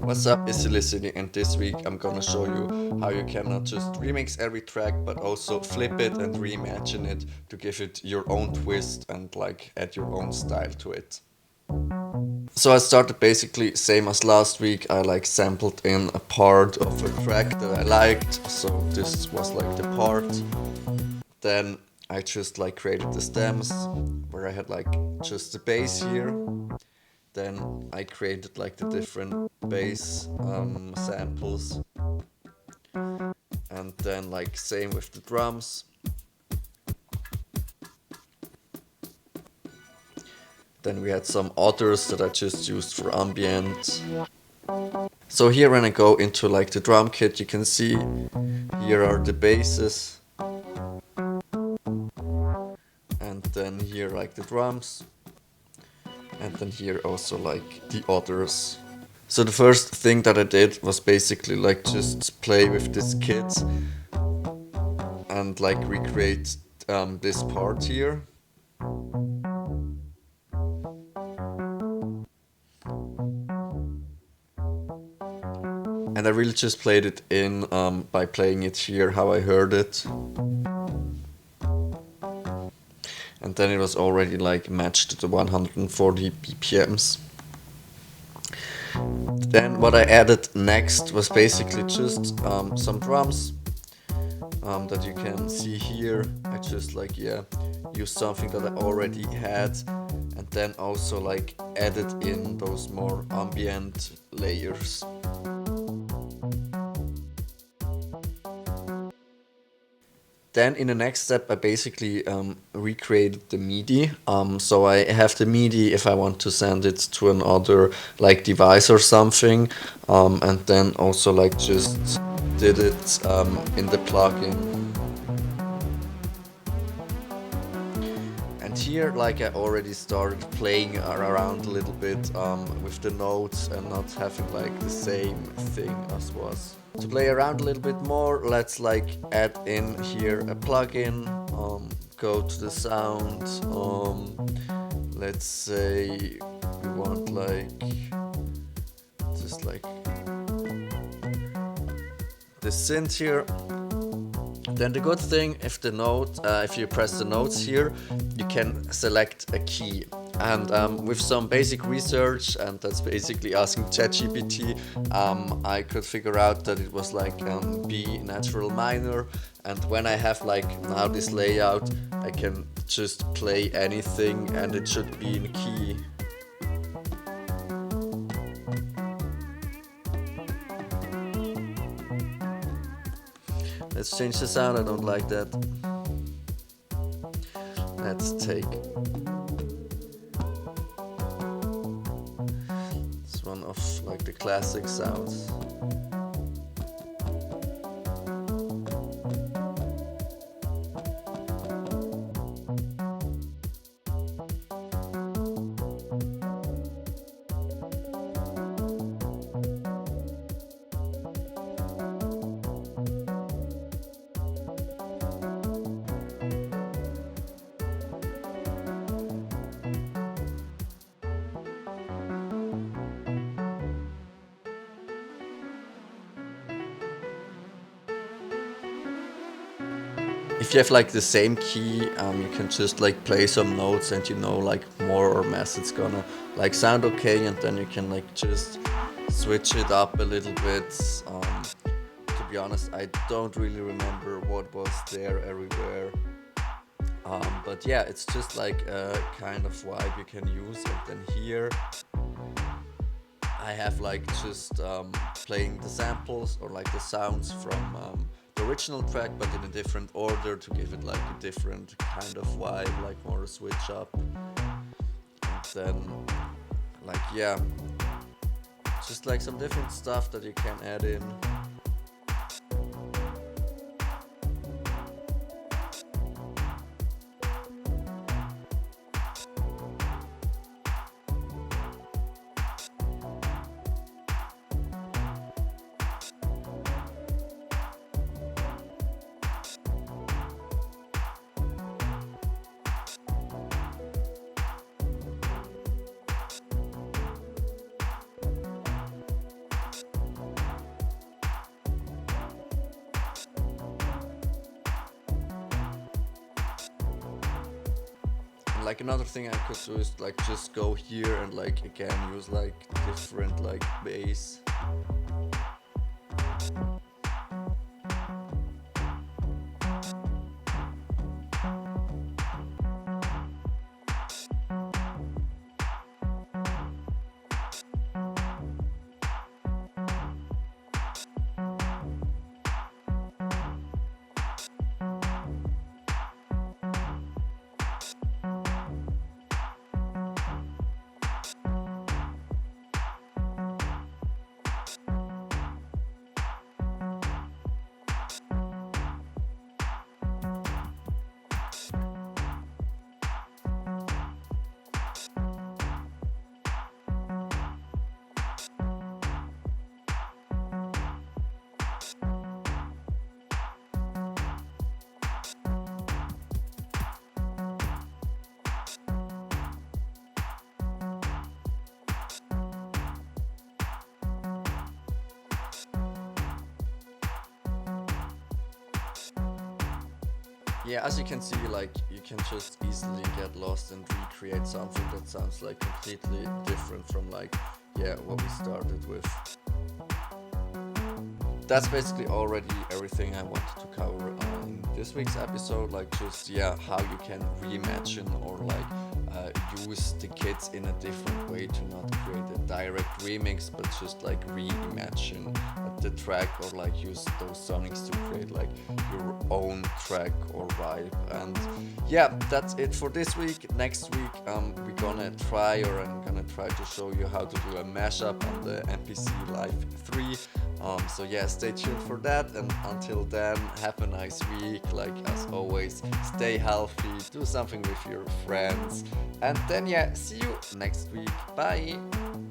What's up, it's Felicity, and this week I'm gonna show you how you can not just remix every track but also flip it and reimagine it to give it your own twist and like add your own style to it. So I started basically same as last week. I like sampled in a part of a track that I liked, so this was like the part. Then I just like created the stems where I had like just the bass here. Then I created like the different bass samples, and then like same with the drums. Then we had some others that I just used for ambient. So here when I go into like the drum kit, you can see here are the basses, and then here like the drums, and then here also like the others. So the first thing that I did was basically like just play with this kit and like recreate this part here. And I really just played it in by playing it here how I heard it. And then it was already like matched to the 140 BPMs. Then what I added next was basically just some drums that you can see here. I just like used something that I already had, and then also like added in those more ambient layers. Then in the next step I basically recreated the MIDI. So I have the MIDI if I want to send it to another like device or something, and then also like just did it in the plugin. And here like I already started playing around a little bit with the notes and not having like the same thing as was. To play around a little bit more, let's like add in here a plugin, go to the sound, let's say we want like just like the synth here. Then the good thing, if you press the notes here, you can select a key. And with some basic research, and that's basically asking ChatGPT, I could figure out that it was like B natural minor. And when I have like now this layout, I can just play anything and it should be in key. Let's change the sound, I don't like that. Let's take this one of like the classic sounds. If you have like the same key, you can just like play some notes and you know like more or less it's gonna like sound okay, and then you can like just switch it up a little bit. To be honest, I don't really remember what was there everywhere. But yeah, it's just like a kind of vibe you can use. And then here I have like just playing the samples or like the sounds from the original track, but in a different order to give it like a different kind of vibe, like more a switch up. And then like just like some different stuff that you can add in. Like another thing I could do is like just go here and like again use like different like bass. Yeah, as you can see, like you can just easily get lost and recreate something that sounds like completely different from like, yeah, what we started with. That's basically already everything I wanted to cover in this week's episode. Like just, yeah, how you can reimagine or like use the kits in a different way to not create a direct remix, but just like reimagine the track or like use those sonics to create like your own track or vibe. And yeah, that's it for this week. Next week we're gonna try, or I'm gonna try to show you how to do a mashup on the MPC Live 3. So yeah, stay tuned for that, and until then, have a nice week. Like as always, stay healthy, do something with your friends, and then yeah, see you next week. Bye.